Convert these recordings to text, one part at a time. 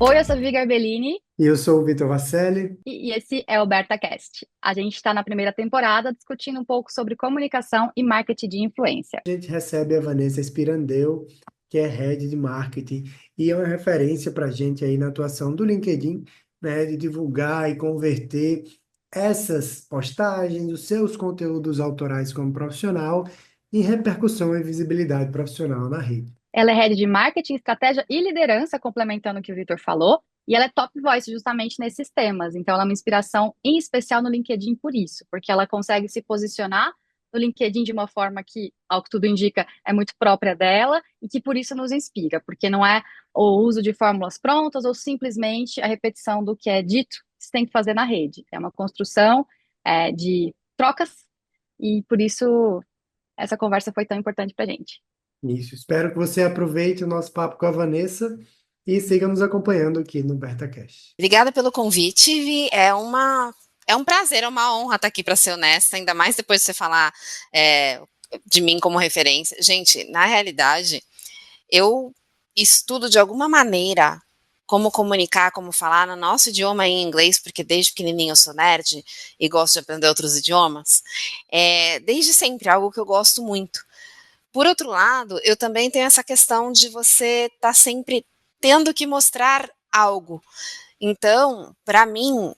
Oi, eu sou a Vivi Garbellini E eu sou o Vitor Vasselli. e esse é o BertaCast. A gente está na primeira temporada discutindo um pouco sobre comunicação e marketing de influência. A gente recebe a Vanessa Spirandeu, que é Head de Marketing, e é uma referência para a gente aí na atuação do LinkedIn, né, de divulgar e converter essas postagens, os seus conteúdos autorais como profissional, em repercussão e visibilidade profissional na rede. Ela é head de marketing, estratégia e liderança, complementando o que o Vitor falou, e ela é top voice justamente nesses temas. Então, ela é uma inspiração em especial no LinkedIn por isso, porque ela consegue se posicionar no LinkedIn de uma forma que, ao que tudo indica, é muito própria dela e que por isso nos inspira, porque não é o uso de fórmulas prontas ou simplesmente a repetição do que é dito que você tem que fazer na rede. É uma construção, de trocas e por isso essa conversa foi tão importante para a gente. Isso, espero que você aproveite o nosso papo com a Vanessa e siga nos acompanhando aqui no BertaCast. Obrigada pelo convite, Vi. É um prazer, é uma honra estar aqui, para ser honesta, ainda mais depois de você falar é, de mim como referência. Gente, na realidade, eu estudo de alguma maneira como comunicar, como falar no nosso idioma em inglês, porque desde pequenininho eu sou nerd e gosto de aprender outros idiomas. Desde sempre, algo que eu gosto muito. Por outro lado, eu também tenho essa questão de você estar sempre tendo que mostrar algo. Então, para mim,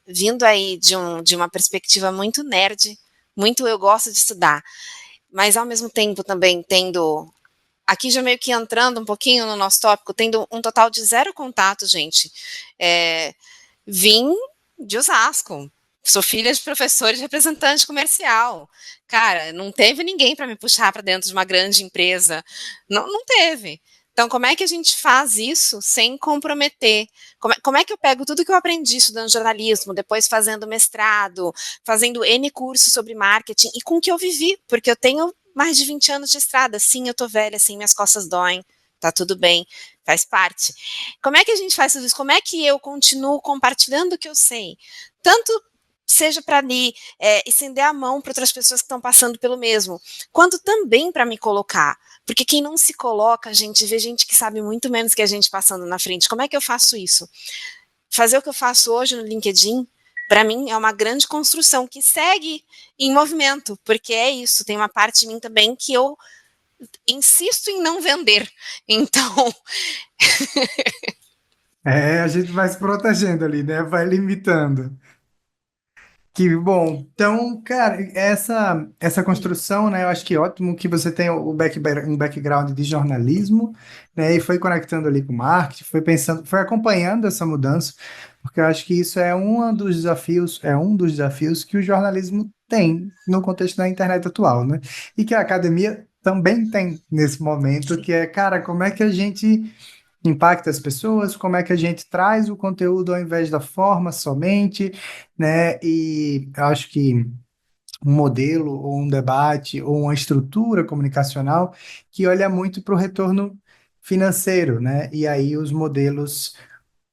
vindo aí de uma perspectiva muito nerd, muito eu gosto de estudar, mas ao mesmo tempo também tendo, aqui já meio que entrando um pouquinho no nosso tópico, tendo um total de zero contato, gente. É, Vim de Osasco, sou filha de professor e de representante comercial. Cara, não teve ninguém para me puxar para dentro de uma grande empresa. Não, não teve. Então, como é que a gente faz isso sem comprometer? Como é que eu pego tudo que eu aprendi estudando jornalismo, depois fazendo mestrado, fazendo N cursos sobre marketing e com o que eu vivi? Porque eu tenho mais de 20 anos de estrada. Sim, eu tô velha, sim, minhas costas doem, tá tudo bem, faz parte. Como é que a gente faz tudo isso? Como é que eu continuo compartilhando o que eu sei? Tanto seja para ali estender a mão para outras pessoas que estão passando pelo mesmo, quanto também para me colocar. Porque quem não se coloca, a gente vê gente que sabe muito menos que a gente passando na frente. Como é que eu faço isso? Fazer o que eu faço hoje no LinkedIn, para mim, é uma grande construção que segue em movimento, porque é isso, tem uma parte de mim também que eu insisto em não vender. Então, É, a gente vai se protegendo ali, né? Vai limitando. Que bom. Então, cara, essa construção, né? Eu acho que é ótimo que você tem um background de jornalismo, né? E foi conectando ali com marketing, foi pensando, foi acompanhando essa mudança, porque eu acho que isso é um dos desafios que o jornalismo tem no contexto da internet atual, né? E que a academia também tem nesse momento, que é, cara, como é que a gente impacta as pessoas, como é que a gente traz o conteúdo ao invés da forma somente, né? E eu acho que um modelo, ou um debate, ou uma estrutura comunicacional que olha muito para o retorno financeiro, né? E aí os modelos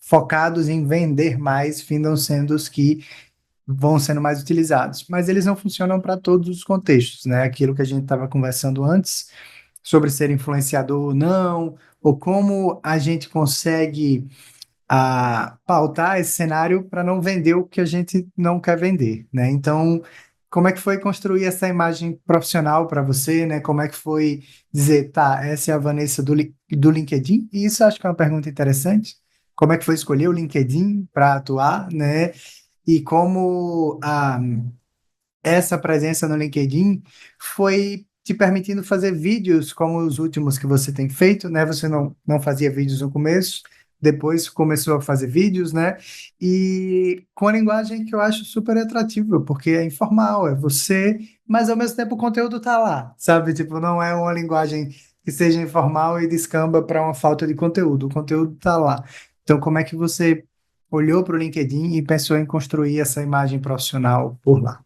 focados em vender mais findam sendo os que vão sendo mais utilizados, mas eles não funcionam para todos os contextos, né? Aquilo que a gente estava conversando antes sobre ser influenciador ou não, ou como a gente consegue pautar esse cenário para não vender o que a gente não quer vender, né? Então, como é que foi construir essa imagem profissional para você, né? Como é que foi dizer, tá, essa é a Vanessa do LinkedIn? E isso eu acho que é uma pergunta interessante. Como é que foi escolher o LinkedIn para atuar, né? E como essa presença no LinkedIn foi te permitindo fazer vídeos como os últimos que você tem feito, né? Você não fazia vídeos no começo, depois começou a fazer vídeos, né? E com a linguagem que eu acho super atrativa, porque é informal, é você, mas ao mesmo tempo o conteúdo tá lá, sabe? Tipo, não é uma linguagem que seja informal e descamba para uma falta de conteúdo, o conteúdo tá lá. Então, como é que você olhou para o LinkedIn e pensou em construir essa imagem profissional por lá?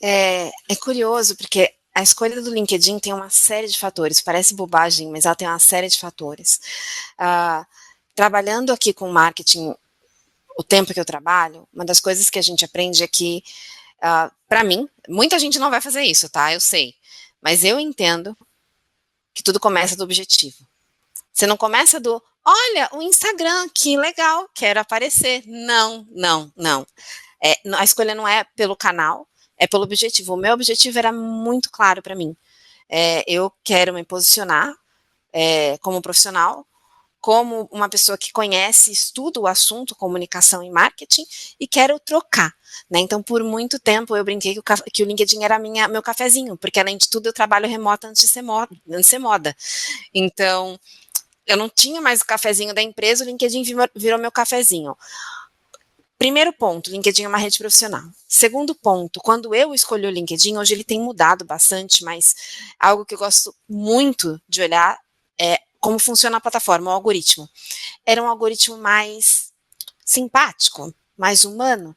é curioso, porque a escolha do LinkedIn tem uma série de fatores. Parece bobagem, mas ela tem uma série de fatores. Ah, Trabalhando aqui com marketing, o tempo que eu trabalho, uma das coisas que a gente aprende é que, para mim, muita gente não vai fazer isso, tá? Eu sei. Mas eu entendo que tudo começa do objetivo. Você não começa olha, o Instagram, que legal, quero aparecer. Não, não, não. A escolha não é pelo canal, é pelo objetivo. O meu objetivo era muito claro para mim. Eu quero me posicionar como profissional, como uma pessoa que conhece, estuda o assunto, comunicação e marketing, e quero trocar, né? Então, por muito tempo, eu brinquei que o LinkedIn era meu cafezinho, porque, além de tudo, eu trabalho remoto antes de ser moda. Então, eu não tinha mais o cafezinho da empresa, o LinkedIn virou meu cafezinho. Primeiro ponto, o LinkedIn é uma rede profissional. Segundo ponto, quando eu escolhi o LinkedIn, hoje ele tem mudado bastante, mas algo que eu gosto muito de olhar é como funciona a plataforma, o algoritmo. Era um algoritmo mais simpático, mais humano,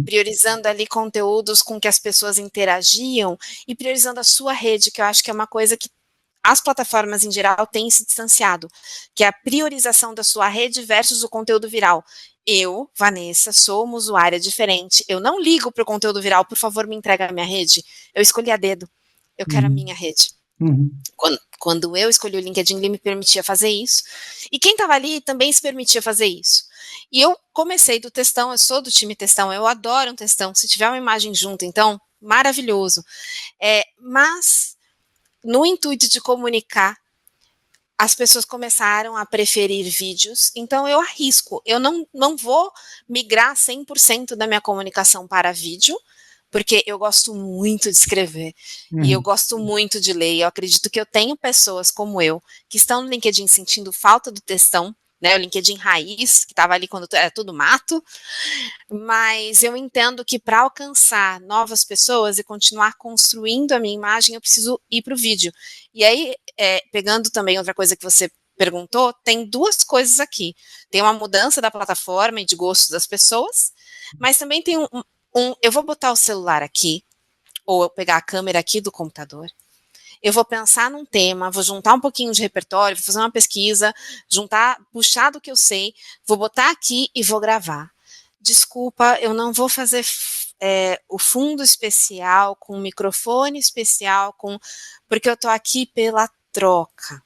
priorizando ali conteúdos com que as pessoas interagiam e priorizando a sua rede, que eu acho que é uma coisa que as plataformas em geral têm se distanciado, que é a priorização da sua rede versus o conteúdo viral. Eu, Vanessa, sou uma usuária diferente. Eu não ligo para o conteúdo viral, por favor, me entrega a minha rede. Eu escolhi a dedo. Eu quero a minha rede. Quando eu escolhi o LinkedIn, ele me permitia fazer isso. E quem estava ali também se permitia fazer isso. E eu comecei do textão, eu sou do time textão, eu adoro um textão. Se tiver uma imagem junto, então, maravilhoso. Mas, no intuito de comunicar, as pessoas começaram a preferir vídeos, então eu arrisco. Eu não vou migrar 100% da minha comunicação para vídeo, porque eu gosto muito de escrever, e eu gosto muito de ler, e eu acredito que eu tenho pessoas como eu, que estão no LinkedIn sentindo falta do textão, né, o LinkedIn raiz, que estava ali quando era tudo mato, mas eu entendo que para alcançar novas pessoas e continuar construindo a minha imagem, eu preciso ir para o vídeo. E aí, pegando também outra coisa que você perguntou, tem duas coisas aqui. Tem uma mudança da plataforma e de gosto das pessoas, mas também tem eu vou botar o celular aqui, ou eu pegar a câmera aqui do computador, eu vou pensar num tema, vou juntar um pouquinho de repertório, vou fazer uma pesquisa, puxar do que eu sei, vou botar aqui e vou gravar. Desculpa, eu não vou fazer o fundo especial, com o microfone especial, porque eu tô aqui pela troca.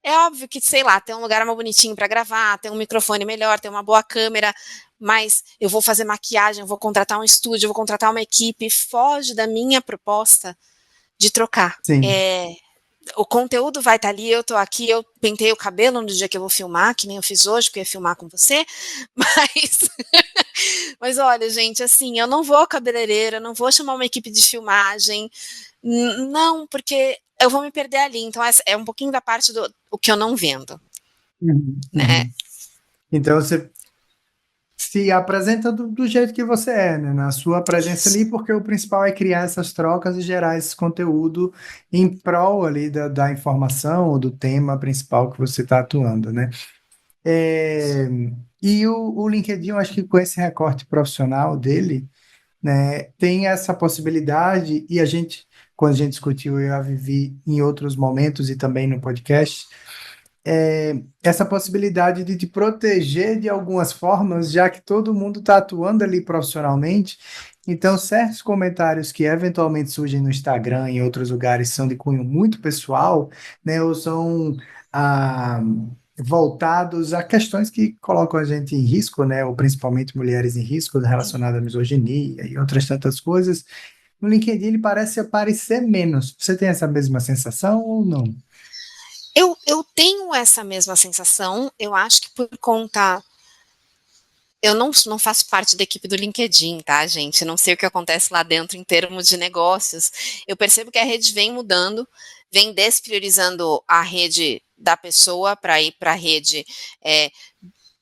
É óbvio que, sei lá, tem um lugar mais bonitinho para gravar, tem um microfone melhor, tem uma boa câmera, mas eu vou fazer maquiagem, eu vou contratar um estúdio, eu vou contratar uma equipe, foge da minha proposta de trocar. O conteúdo vai estar ali, eu tô aqui, eu pentei o cabelo no dia que eu vou filmar, que nem eu fiz hoje, porque eu ia filmar com você, mas olha, gente, assim, eu não vou cabeleireira, não vou chamar uma equipe de filmagem, não, porque eu vou me perder ali, então é um pouquinho da parte do que eu não vendo, né? Então você se apresenta do jeito que você é, né? Na sua presença ali, porque o principal é criar essas trocas e gerar esse conteúdo em prol ali da informação ou do tema principal que você está atuando, né? E o LinkedIn, eu acho que com esse recorte profissional dele, né, tem essa possibilidade, e quando a gente discutiu, eu a Vivi em outros momentos e também no podcast, essa possibilidade de te proteger de algumas formas, já que todo mundo está atuando ali profissionalmente. Então, certos comentários que eventualmente surgem no Instagram e em outros lugares são de cunho muito pessoal, né, ou são ah, voltados a questões que colocam a gente em risco, né, ou principalmente mulheres em risco, relacionadas à misoginia e outras tantas coisas. No LinkedIn ele parece aparecer menos. Você tem essa mesma sensação ou não? Eu tenho essa mesma sensação, eu acho que por conta... Eu não faço parte da equipe do LinkedIn, tá, gente? Eu não sei o que acontece lá dentro em termos de negócios. Eu percebo que a rede vem mudando, vem despriorizando a rede da pessoa para ir para a rede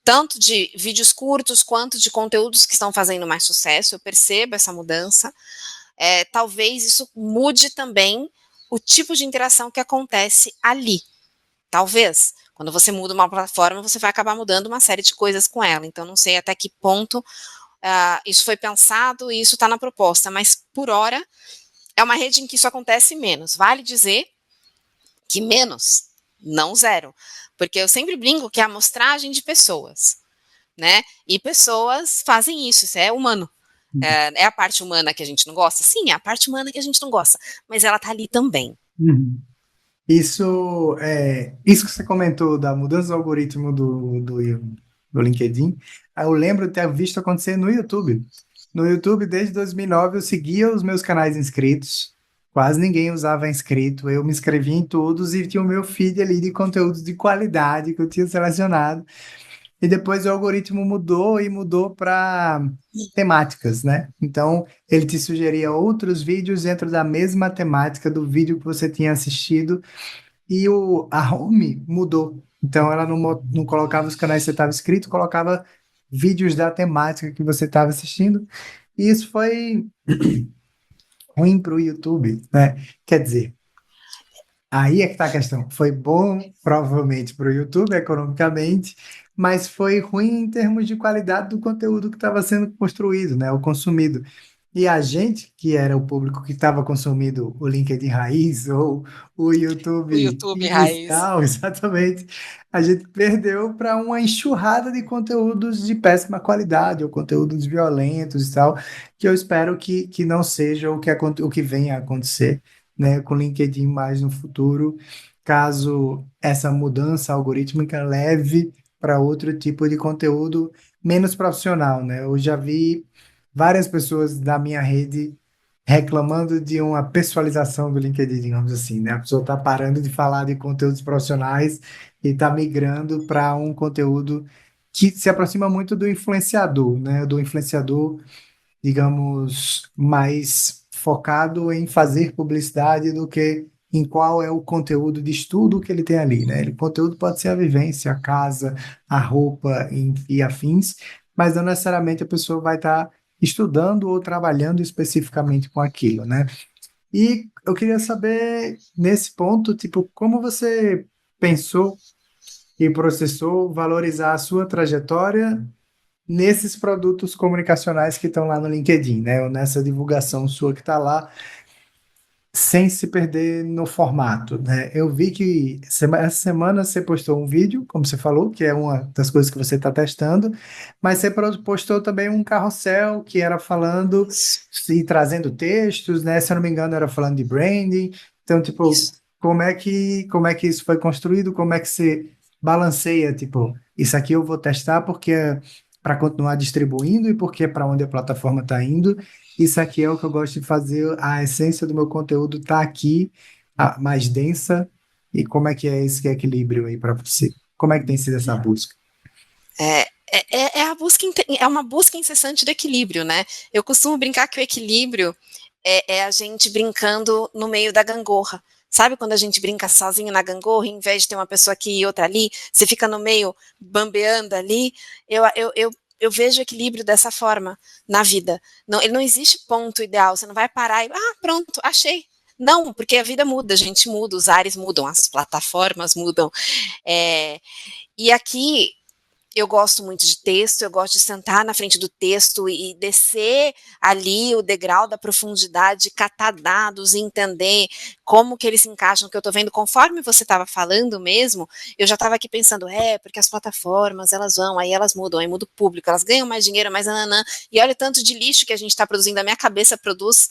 tanto de vídeos curtos quanto de conteúdos que estão fazendo mais sucesso. Eu percebo essa mudança. Talvez isso mude também o tipo de interação que acontece ali. Talvez. Quando você muda uma plataforma, você vai acabar mudando uma série de coisas com ela. Então, não sei até que ponto isso foi pensado e isso está na proposta. Mas, por hora, é uma rede em que isso acontece menos. Vale dizer que menos, não zero. Porque eu sempre brinco que é a amostragem de pessoas, né? E pessoas fazem isso é humano. É a parte humana que a gente não gosta? Sim, é a parte humana que a gente não gosta. Mas ela está ali também. Isso que você comentou da mudança do algoritmo do LinkedIn, eu lembro de ter visto acontecer no YouTube. No YouTube, desde 2009, eu seguia os meus canais inscritos, quase ninguém usava inscrito, eu me inscrevia em todos e tinha o meu feed ali de conteúdos de qualidade que eu tinha selecionado. E depois o algoritmo mudou e mudou para temáticas, né? Então, ele te sugeria outros vídeos dentro da mesma temática do vídeo que você tinha assistido e a home mudou. Então ela não colocava os canais que você estava inscrito, colocava vídeos da temática que você estava assistindo. E isso foi ruim para o YouTube, né? Quer dizer, aí é que está a questão. Foi bom, provavelmente, para o YouTube, economicamente, mas foi ruim em termos de qualidade do conteúdo que estava sendo construído, né? Ou consumido. E a gente, que era o público que estava consumindo o LinkedIn Raiz ou o O YouTube YouTube raiz. inicial, exatamente, a gente perdeu para uma enxurrada de conteúdos de péssima qualidade ou conteúdos violentos e tal, que eu espero que não seja o que venha a acontecer, né, com o LinkedIn mais no futuro, caso essa mudança algorítmica leve para outro tipo de conteúdo menos profissional, né? Eu já vi várias pessoas da minha rede reclamando de uma pessoalização do LinkedIn, digamos assim, né? A pessoa está parando de falar de conteúdos profissionais e está migrando para um conteúdo que se aproxima muito do influenciador, né? Do influenciador, digamos, mais focado em fazer publicidade do que em qual é o conteúdo de estudo que ele tem ali, né? O conteúdo pode ser a vivência, a casa, a roupa e afins, mas não necessariamente a pessoa vai estar estudando ou trabalhando especificamente com aquilo, né? E eu queria saber, nesse ponto, tipo, como você pensou e processou valorizar a sua trajetória nesses produtos comunicacionais que estão lá no LinkedIn, né? Ou nessa divulgação sua que está lá, sem se perder no formato, né? Eu vi que essa semana você postou um vídeo, como você falou, que é uma das coisas que você está testando, mas você postou também um carrossel que era falando Isso, e trazendo textos, né? Se eu não me engano, era falando de branding. Então, tipo, isso. como é que isso foi construído? Como é que você balanceia, tipo, isso aqui eu vou testar porque é para continuar distribuindo e porque é para onde a plataforma está indo. Isso aqui é o que eu gosto de fazer, a essência do meu conteúdo está aqui, mais densa. E como é que é esse equilíbrio aí para você? Como é que tem sido essa busca? É a busca, é uma busca incessante do equilíbrio, né? Eu costumo brincar que o equilíbrio é a gente brincando no meio da gangorra. Sabe quando a gente brinca sozinho na gangorra, em vez de ter uma pessoa aqui e outra ali, você fica no meio bambeando ali? Eu vejo o equilíbrio dessa forma na vida. Não, ele não existe ponto ideal, você não vai parar e, pronto, achei. Não, porque a vida muda, a gente muda, os ares mudam, as plataformas mudam. É, e aqui eu gosto muito de texto, eu gosto de sentar na frente do texto e descer ali o degrau da profundidade, catar dados e entender como que eles se encaixam no que eu estou vendo. Conforme você estava falando mesmo, eu já estava aqui pensando, porque as plataformas, elas vão, aí elas mudam, aí muda o público, elas ganham mais dinheiro, mais nananã, e olha o tanto de lixo que a gente está produzindo, a minha cabeça produz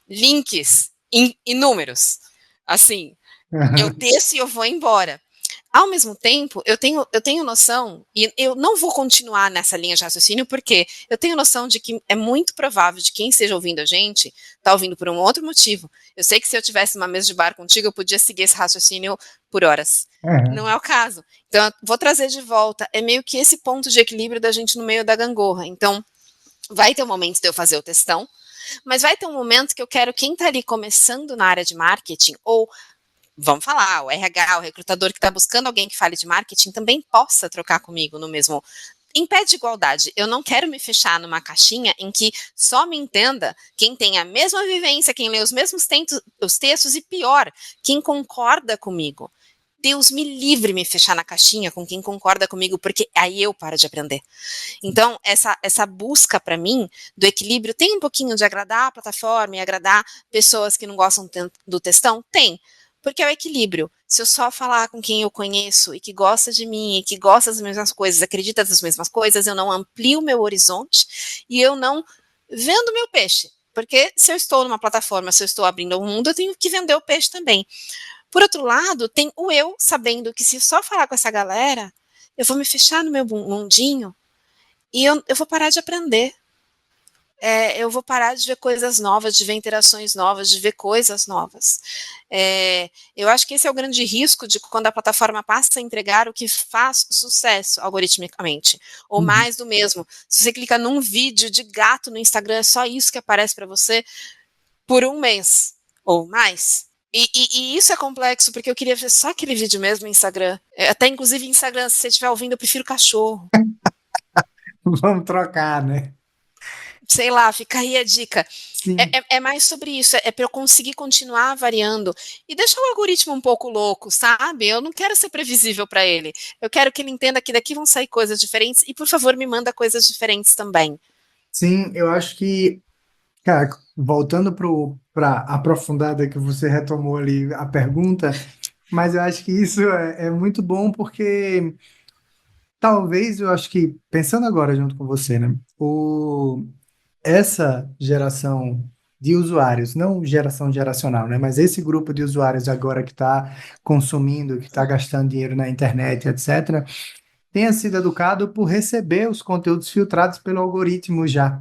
links inúmeros, assim, eu desço e eu vou embora. Ao mesmo tempo, eu tenho noção, e eu não vou continuar nessa linha de raciocínio, porque eu tenho noção de que é muito provável de quem esteja ouvindo a gente, está ouvindo por um outro motivo. Eu sei que se eu tivesse uma mesa de bar contigo, eu podia seguir esse raciocínio por horas. Não Uhum. é o caso. Então, eu vou trazer de volta. É meio que esse ponto de equilíbrio da gente no meio da gangorra. Então, vai ter um momento de eu fazer o testão, mas vai ter um momento que eu quero quem está ali começando na área de marketing, ou vamos falar, o RH, o recrutador que está buscando alguém que fale de marketing também possa trocar comigo no mesmo. Em pé de igualdade, eu não quero me fechar numa caixinha em que só me entenda quem tem a mesma vivência, quem lê os mesmos os textos e pior, quem concorda comigo. Deus me livre me fechar na caixinha com quem concorda comigo, porque aí eu paro de aprender. Então, essa busca para mim do equilíbrio tem um pouquinho de agradar a plataforma e agradar pessoas que não gostam do textão? Tem, porque é o equilíbrio. Se eu só falar com quem eu conheço e que gosta de mim e que gosta das mesmas coisas, acredita nas mesmas coisas, eu não amplio o meu horizonte e eu não vendo meu peixe. Porque se eu estou numa plataforma, se eu estou abrindo o mundo, eu tenho que vender o peixe também. Por outro lado, tem o eu sabendo que se só falar com essa galera, eu vou me fechar no meu mundinho e eu vou parar de aprender. Eu vou parar de ver coisas novas, de ver interações novas, de ver coisas novas. Eu acho que esse é o grande risco de quando a plataforma passa a entregar o que faz sucesso algoritmicamente, ou Uhum. mais do mesmo. Se você clica num vídeo de gato no Instagram, é só isso que aparece para você por um mês, ou mais. E isso é complexo, porque eu queria ver só aquele vídeo mesmo no Instagram. Até, inclusive, Instagram, se você estiver ouvindo, eu prefiro cachorro. Vamos trocar, né? Sei lá, fica aí a dica. Sim. É mais sobre isso, para eu conseguir continuar variando e deixar o algoritmo um pouco louco, sabe? Eu não quero ser previsível para ele. Eu quero que ele entenda que daqui vão sair coisas diferentes e, por favor, me manda coisas diferentes também. Sim, eu acho que, cara, voltando para aprofundada que você retomou ali a pergunta, mas eu acho que isso é muito bom porque talvez eu acho que, pensando agora junto com você, né? Essa geração de usuários, não geração geracional, né? Mas esse grupo de usuários agora que está consumindo, que está gastando dinheiro na internet, etc., tenha sido educado por receber os conteúdos filtrados pelo algoritmo já.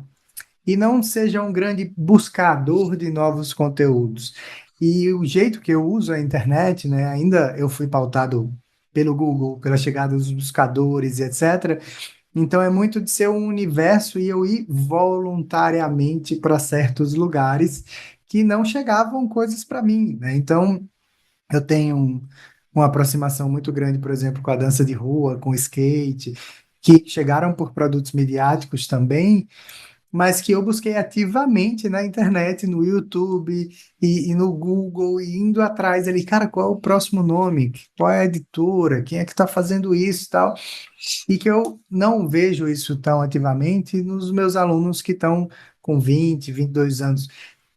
E não seja um grande buscador de novos conteúdos. E o jeito que eu uso a internet, né? Ainda eu fui pautado pelo Google, pela chegada dos buscadores, etc. Então é muito de ser um universo e eu ir voluntariamente para certos lugares que não chegavam coisas para mim, né? Então eu tenho uma aproximação muito grande, por exemplo, com a dança de rua, com o skate, que chegaram por produtos midiáticos também, mas que eu busquei ativamente na internet, no YouTube e no Google, e indo atrás ali, cara, qual é o próximo nome? Qual é a editora? Quem é que está fazendo isso e tal? E que eu não vejo isso tão ativamente nos meus alunos que estão com 22 anos.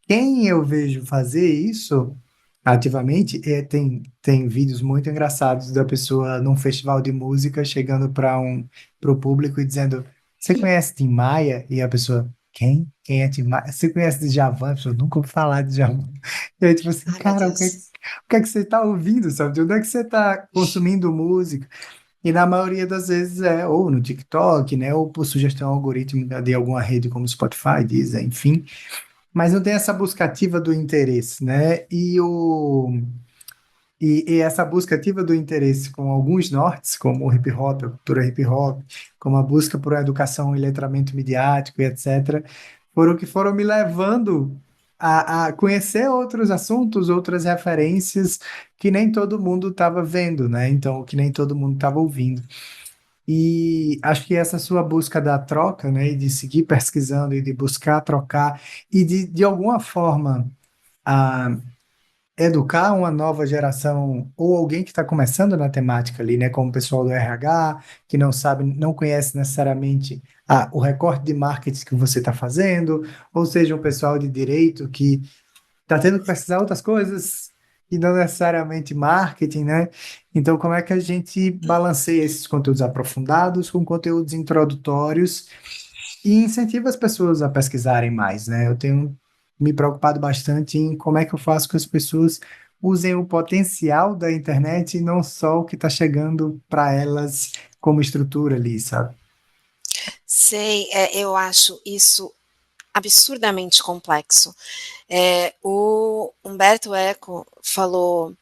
Quem eu vejo fazer isso ativamente tem vídeos muito engraçados da pessoa num festival de música chegando para o público e dizendo: Você conhece Tim Maia? E a pessoa: Quem? Quem é Tim Maia? Você conhece Djavan? A pessoa: Nunca ouvi falar de Djavan. E aí, tipo assim, Ai, meu cara, Deus. o que é que você está ouvindo, sabe? De onde é que você está consumindo música? E na maioria das vezes é ou no TikTok, né? Ou por sugestão algorítmica de alguma rede como Spotify, Deezer, enfim. Mas não tem essa busca ativa do interesse, né? E essa busca ativa do interesse com alguns nortes, como o hip hop, a cultura hip hop, como a busca por educação e letramento midiático e etc., foram que foram me levando a conhecer outros assuntos, outras referências que nem todo mundo estava vendo, né? Então, que nem todo mundo estava ouvindo. E acho que essa sua busca da troca, né, e de seguir pesquisando e de buscar trocar e de alguma forma, educar uma nova geração ou alguém que está começando na temática ali, né, como o pessoal do RH, que não sabe, não conhece necessariamente o recorte de marketing que você está fazendo, ou seja, um pessoal de direito que está tendo que pesquisar outras coisas e não necessariamente marketing, né? Então, como é que a gente balanceia esses conteúdos aprofundados com conteúdos introdutórios e incentiva as pessoas a pesquisarem mais, né? Eu tenho me preocupado bastante em como é que eu faço com que as pessoas usem o potencial da internet e não só o que está chegando para elas como estrutura ali, sabe? Sei, eu acho isso absurdamente complexo. O Humberto Eco falou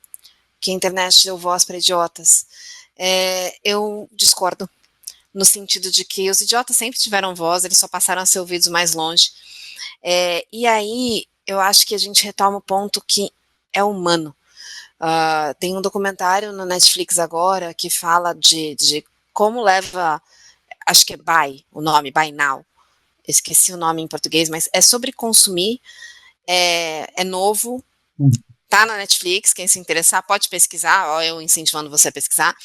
que a internet deu voz para idiotas. Eu discordo, no sentido de que os idiotas sempre tiveram voz, eles só passaram a ser ouvidos mais longe. E aí eu acho que a gente retoma o ponto que é humano. Tem um documentário no Netflix agora que fala de como leva, acho que é o nome, Buy Now. Esqueci o nome em português, mas é sobre consumir, é novo, Hum. tá na Netflix, quem se interessar pode pesquisar, ó, eu incentivando você a pesquisar,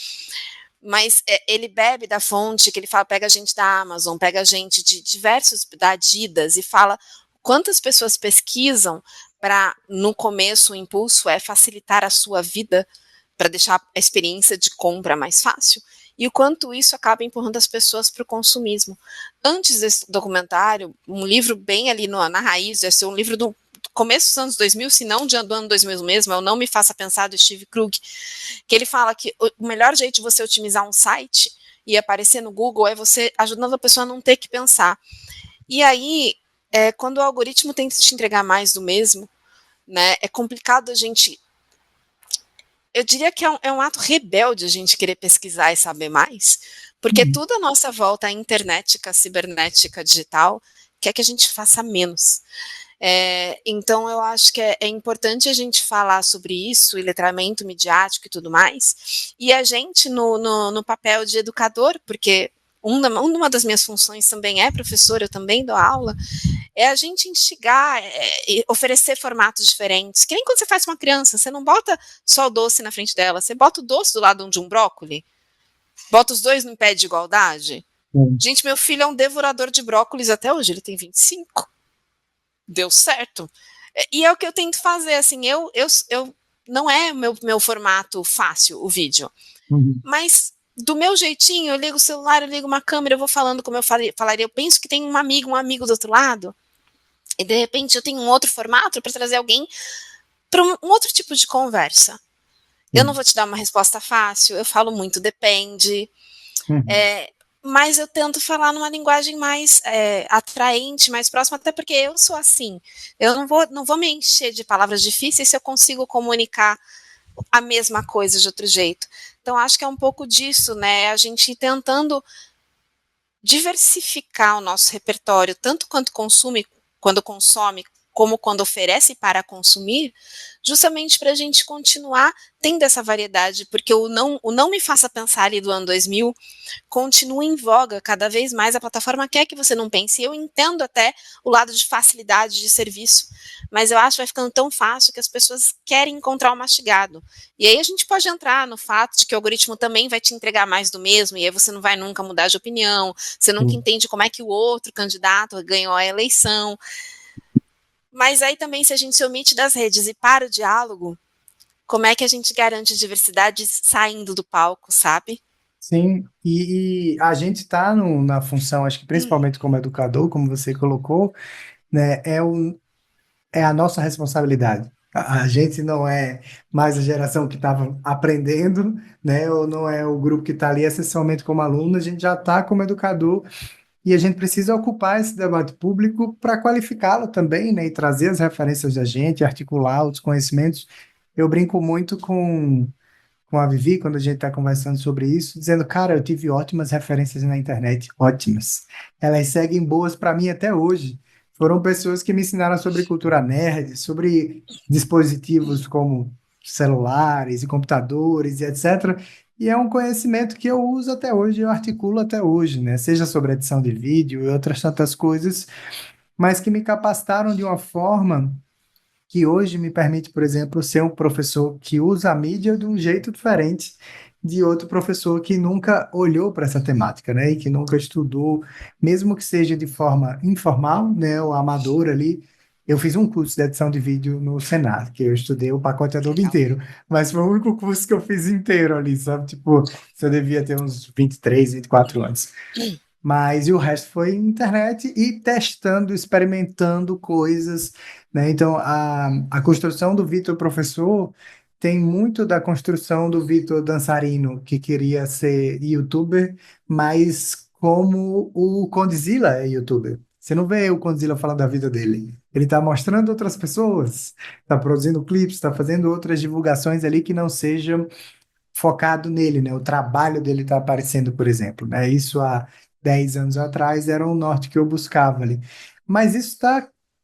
mas ele bebe da fonte que ele fala, pega gente da Amazon, pega gente de diversos, da Adidas, e fala quantas pessoas pesquisam para, no começo, o impulso é facilitar a sua vida, para deixar a experiência de compra mais fácil, e o quanto isso acaba empurrando as pessoas para o consumismo. Antes desse documentário, um livro bem ali na raiz, deve ser um livro começo dos anos 2000, se não do ano 2000 mesmo, é o Não Me Faça Pensar, do Steve Krug, que ele fala que o melhor jeito de você otimizar um site e aparecer no Google é você ajudando a pessoa a não ter que pensar. E aí, quando o algoritmo tenta te entregar mais do mesmo, né, é complicado a gente... Eu diria que é um ato rebelde a gente querer pesquisar e saber mais, porque Uhum. tudo à nossa volta, a internética, a cibernética, digital, quer que a gente faça menos. Então, eu acho que é importante a gente falar sobre isso, e letramento midiático e tudo mais, e a gente no papel de educador, porque uma das minhas funções também é professora, eu também dou aula, é a gente instigar, e oferecer formatos diferentes, que nem quando você faz com uma criança, você não bota só o doce na frente dela, você bota o doce do lado de um brócoli, bota os dois no pé de igualdade. Sim. Gente, meu filho é um devorador de brócolis até hoje, ele tem 25. Deu certo. E é o que eu tento fazer, assim, eu não é meu formato fácil, o vídeo, Uhum. mas do meu jeitinho, eu ligo o celular, eu ligo uma câmera, eu vou falando como eu falaria, eu penso que tem um amigo do outro lado, e de repente eu tenho um outro formato para trazer alguém para um outro tipo de conversa. Eu não Sim. vou te dar uma resposta fácil, eu falo muito depende, Uhum. mas eu tento falar numa linguagem mais atraente, mais próxima, até porque eu sou assim. Eu não vou me encher de palavras difíceis se eu consigo comunicar a mesma coisa de outro jeito. Então, acho que é um pouco disso, né? A gente tentando diversificar o nosso repertório, tanto quando consome, como quando oferece para consumir, justamente para a gente continuar tendo essa variedade, porque o não Me Faça Pensar ali do ano 2000 continua em voga cada vez mais, a plataforma quer que você não pense. Eu entendo até o lado de facilidade de serviço, mas eu acho que vai ficando tão fácil que as pessoas querem encontrar o mastigado. E aí a gente pode entrar no fato de que o algoritmo também vai te entregar mais do mesmo, e aí você não vai nunca mudar de opinião, você nunca Sim. entende como é que o outro candidato ganhou a eleição. Mas aí também, se a gente se omite das redes e para o diálogo, como é que a gente garante diversidade saindo do palco, sabe? Sim, e a gente está na função, acho que principalmente como educador, como você colocou, né, é a nossa responsabilidade. A gente não é mais a geração que estava aprendendo, né, ou não é o grupo que está ali essencialmente como aluno, a gente já está como educador e a gente precisa ocupar esse debate público para qualificá-lo também, né, e trazer as referências da gente, articular os conhecimentos. Eu brinco muito com a Vivi, quando a gente está conversando sobre isso, dizendo, cara, eu tive ótimas referências na internet, ótimas. Elas seguem boas para mim até hoje. Foram pessoas que me ensinaram sobre cultura nerd, sobre dispositivos como celulares e computadores e etc. E é um conhecimento que eu uso até hoje, eu articulo até hoje, né? Seja sobre edição de vídeo e outras tantas coisas, mas que me capacitaram de uma forma que hoje me permite, por exemplo, ser um professor que usa a mídia de um jeito diferente de outro professor que nunca olhou para essa temática, né? E que nunca estudou, mesmo que seja de forma informal, né? Ou amadora ali. Eu fiz um curso de edição de vídeo no Senado, que eu estudei o pacote Adobe Legal. inteiro, mas foi o único curso que eu fiz inteiro ali, sabe? Tipo, se eu devia ter uns 23, 24 anos. Mas e o resto foi internet e testando, experimentando coisas, né? Então, a construção do Vitor professor tem muito da construção do Vitor dançarino, que queria ser youtuber, mas como o Condzilla é youtuber. Você não vê o Condzilla falando da vida dele. Ele está mostrando outras pessoas, está produzindo clipes, está fazendo outras divulgações ali que não sejam focado nele, né? O trabalho dele está aparecendo, por exemplo, né? Isso há 10 anos atrás era um norte que eu buscava ali. Mas isso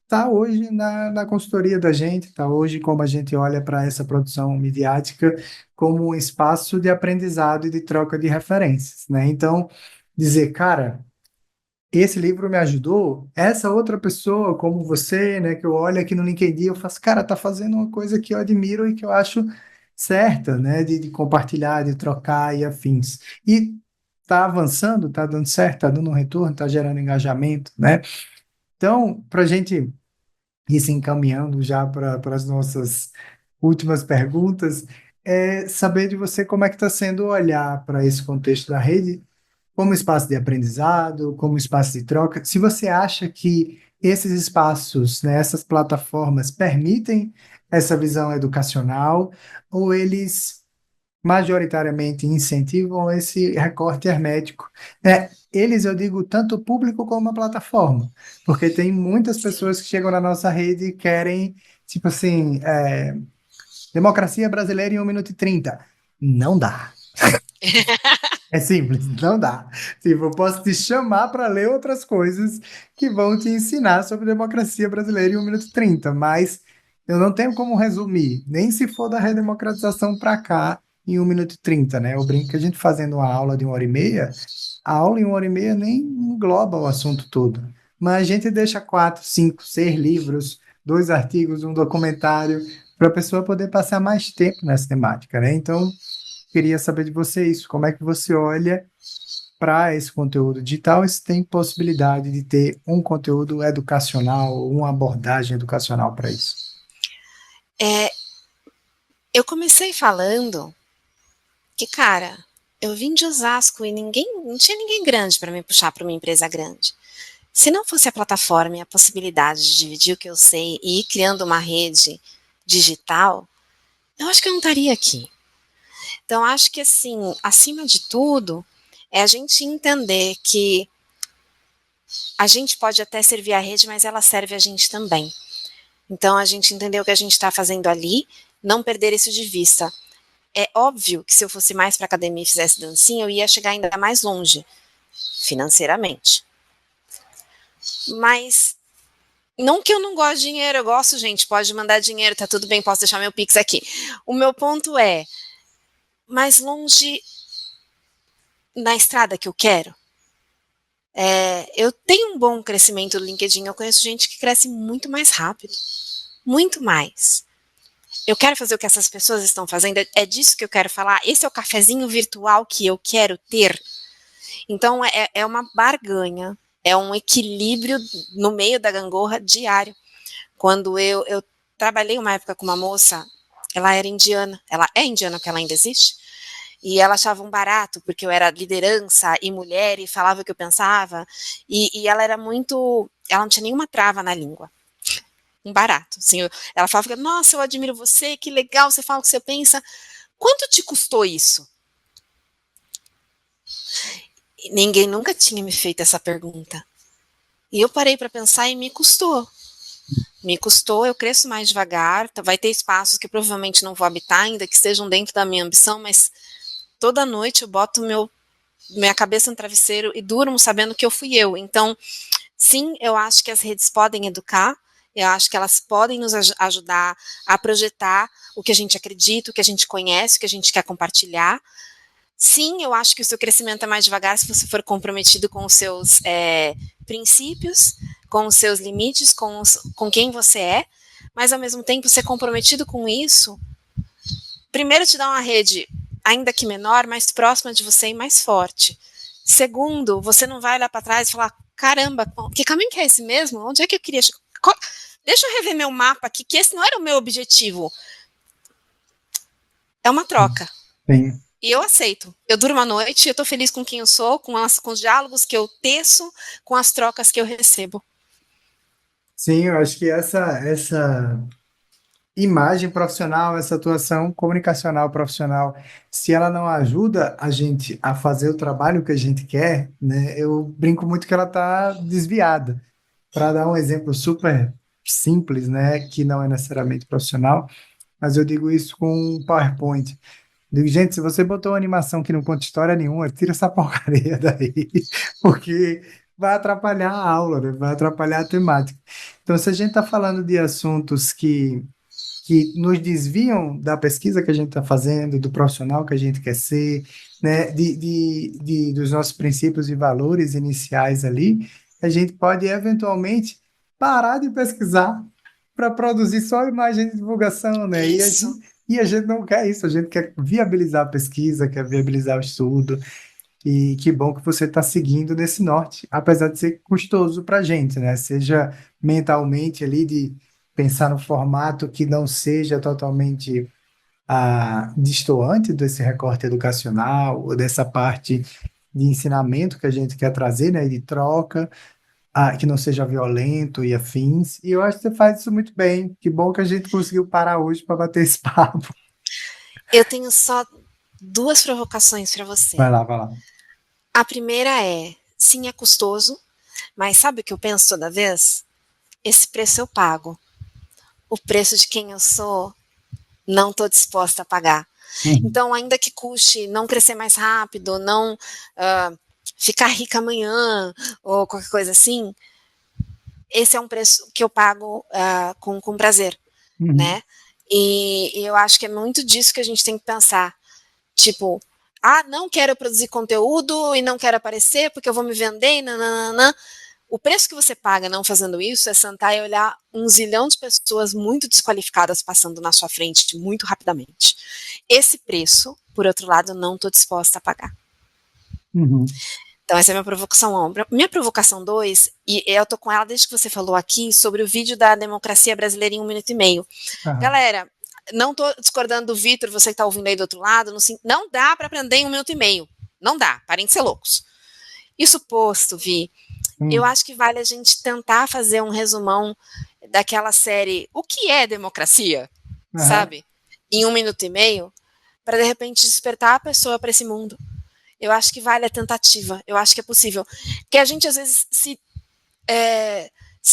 tá hoje na consultoria da gente, está hoje como a gente olha para essa produção midiática como um espaço de aprendizado e de troca de referências, né? Então, dizer, cara, esse livro me ajudou, essa outra pessoa, como você, né, que eu olho aqui no LinkedIn, eu faço, cara, tá fazendo uma coisa que eu admiro e que eu acho certa, né, de compartilhar, de trocar e afins. E tá avançando, tá dando certo, tá dando um retorno, tá gerando engajamento, né? Então, para a gente ir se encaminhando já para as nossas últimas perguntas, é saber de você como é que está sendo olhar para esse contexto da rede como espaço de aprendizado, como espaço de troca. Se você acha que esses espaços, né, essas plataformas permitem essa visão educacional ou eles majoritariamente incentivam esse recorte hermético? Eles, eu digo, tanto o público como a plataforma, porque tem muitas Sim. pessoas que chegam na nossa rede e querem, tipo assim, democracia brasileira em 1 minuto e 30. Não dá. É simples, não dá. Tipo, eu posso te chamar para ler outras coisas que vão te ensinar sobre democracia brasileira em 1 minuto e 30, mas eu não tenho como resumir, nem se for da redemocratização para cá em 1 minuto e 30, né? Eu brinco que a gente fazendo uma aula de 1 hora e meia, a aula em 1 hora e meia nem engloba o assunto todo, mas a gente deixa 4, 5, 6 livros, 2 artigos, um documentário, para a pessoa poder passar mais tempo nessa temática, né? Então, queria saber de você isso, como é que você olha para esse conteúdo digital e se tem possibilidade de ter um conteúdo educacional, uma abordagem educacional para isso. É, eu comecei falando que, cara, eu vim de Osasco e não tinha ninguém grande para me puxar para uma empresa grande. Se não fosse a plataforma e a possibilidade de dividir o que eu sei e ir criando uma rede digital, eu acho que eu não estaria aqui. Então, acho que, assim, acima de tudo, é a gente entender que a gente pode até servir a rede, mas ela serve a gente também. Então, a gente entender o que a gente está fazendo ali, não perder isso de vista. É óbvio que se eu fosse mais para academia e fizesse dancinha, eu ia chegar ainda mais longe, financeiramente. Mas não que eu não goste de dinheiro, eu gosto, gente, pode mandar dinheiro, tá tudo bem, posso deixar meu Pix aqui. O meu ponto é, mais longe na estrada que eu quero. Eu tenho um bom crescimento do LinkedIn, eu conheço gente que cresce muito mais rápido, muito mais. Eu quero fazer o que essas pessoas estão fazendo, é disso que eu quero falar, esse é o cafezinho virtual que eu quero ter. Então, é uma barganha, é um equilíbrio no meio da gangorra diário. Quando eu trabalhei uma época com uma moça, ela era indiana, ela é indiana porque ela ainda existe, e ela achava um barato, porque eu era liderança e mulher, e falava o que eu pensava, e ela era muito, ela não tinha nenhuma trava na língua, um barato, assim, ela falava, nossa, eu admiro você, que legal, você fala o que você pensa, quanto te custou isso? E ninguém nunca tinha me feito essa pergunta, e eu parei para pensar e me custou, eu cresço mais devagar, vai ter espaços que provavelmente não vou habitar, ainda que estejam dentro da minha ambição, mas toda noite eu boto minha cabeça no travesseiro e durmo sabendo que eu fui eu. Então, sim, eu acho que as redes podem educar, eu acho que elas podem nos ajudar a projetar o que a gente acredita, o que a gente conhece, o que a gente quer compartilhar. Sim, eu acho que o seu crescimento é mais devagar se você for comprometido com os seus princípios, com os seus limites, com quem você é, mas ao mesmo tempo ser comprometido com isso, primeiro te dá uma rede, ainda que menor, mais próxima de você e mais forte. Segundo, você não vai olhar para trás e falar, caramba, que caminho que é esse mesmo? Onde é que eu queria chegar? Deixa eu rever meu mapa aqui, que esse não era o meu objetivo. É uma troca. Sim. E eu aceito. Eu durmo à noite, eu tô feliz com quem eu sou, com os diálogos que eu teço, com as trocas que eu recebo. Sim, eu acho que essa imagem profissional, essa atuação comunicacional profissional, se ela não ajuda a gente a fazer o trabalho que a gente quer, né, eu brinco muito que ela está desviada. Para dar um exemplo super simples, né, que não é necessariamente profissional, mas eu digo isso com um PowerPoint. Digo, gente, se você botou uma animação que não conta história nenhuma, tira essa porcaria daí, porque vai atrapalhar a aula, né? Vai atrapalhar a temática. Então, se a gente está falando de assuntos que nos desviam da pesquisa que a gente está fazendo, do profissional que a gente quer ser, né, dos nossos princípios e valores iniciais ali, a gente pode eventualmente parar de pesquisar para produzir só imagem de divulgação, né? Isso. E a gente não quer isso, a gente quer viabilizar a pesquisa, quer viabilizar o estudo, e que bom que você está seguindo nesse norte, apesar de ser custoso para a gente, né? Seja mentalmente ali de pensar no formato que não seja totalmente destoante desse recorte educacional ou dessa parte de ensinamento que a gente quer trazer, né? De troca, que não seja violento e afins. E eu acho que você faz isso muito bem. Que bom que a gente conseguiu parar hoje para bater esse papo. Eu tenho só duas provocações para você. Vai lá, vai lá. A primeira é, sim, é custoso, mas sabe o que eu penso toda vez? Esse preço eu pago. O preço de quem eu sou, não estou disposta a pagar. Uhum. Então, ainda que custe não crescer mais rápido, não ficar rica amanhã, ou qualquer coisa assim, esse é um preço que eu pago com prazer, Uhum. né? E eu acho que é muito disso que a gente tem que pensar. Tipo, não quero produzir conteúdo e não quero aparecer porque eu vou me vender e nananana. O preço que você paga não fazendo isso é sentar e olhar um zilhão de pessoas muito desqualificadas passando na sua frente muito rapidamente. Esse preço, por outro lado, eu não estou disposta a pagar. Uhum. Então, essa é a minha provocação 1. Minha provocação 2, e eu tô com ela desde que você falou aqui, sobre o vídeo da democracia brasileira em 1 minuto e meio. Aham. Galera, não tô discordando do Vitor, você que tá ouvindo aí do outro lado, não dá para aprender em 1 minuto e meio. Não dá, parem de ser loucos. Isso posto, Vi, eu acho que vale a gente tentar fazer um resumão daquela série O que é democracia? Aham. Sabe? Em 1 minuto e meio, para de repente despertar a pessoa para esse mundo. Eu acho que vale a tentativa, eu acho que é possível. Porque a gente às vezes se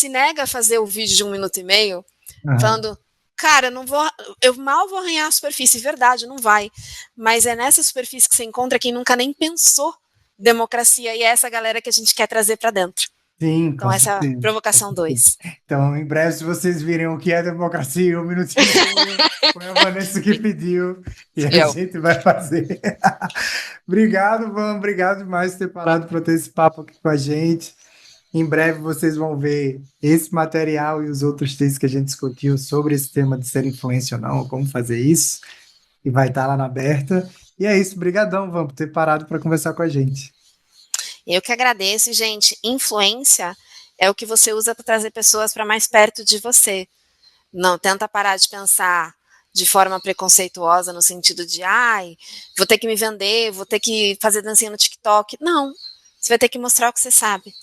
nega a fazer o vídeo de 1 minuto e meio, Aham. falando, cara, eu mal vou arranhar a superfície, verdade, não vai. Mas é nessa superfície que você encontra quem nunca nem pensou democracia, e é essa galera que a gente quer trazer para dentro. Sim, Então, com essa é a certeza. provocação 2. Então, em breve, se vocês virem o que é democracia, 1 minuto e meio, foi a Vanessa que pediu e a gente vai fazer. Obrigado, Van. Obrigado demais por ter parado para ter esse papo aqui com a gente. Em breve vocês vão ver esse material e os outros textos que a gente discutiu sobre esse tema de ser influência ou não, como fazer isso, e vai estar lá na aberta. E é isso, brigadão, Van, por ter parado para conversar com a gente. Eu que agradeço, gente. Influência é o que você usa para trazer pessoas para mais perto de você. Não tenta parar de pensar de forma preconceituosa no sentido de, vou ter que me vender, vou ter que fazer dancinha no TikTok. Não, você vai ter que mostrar o que você sabe.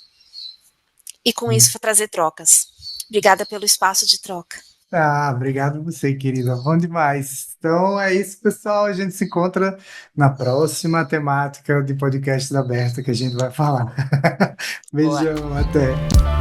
E com isso trazer trocas. Obrigada pelo espaço de troca. Obrigado a você, querida. Bom demais. Então é isso, pessoal. A gente se encontra na próxima temática de podcast da Aberta que a gente vai falar. Boa. Beijão, até.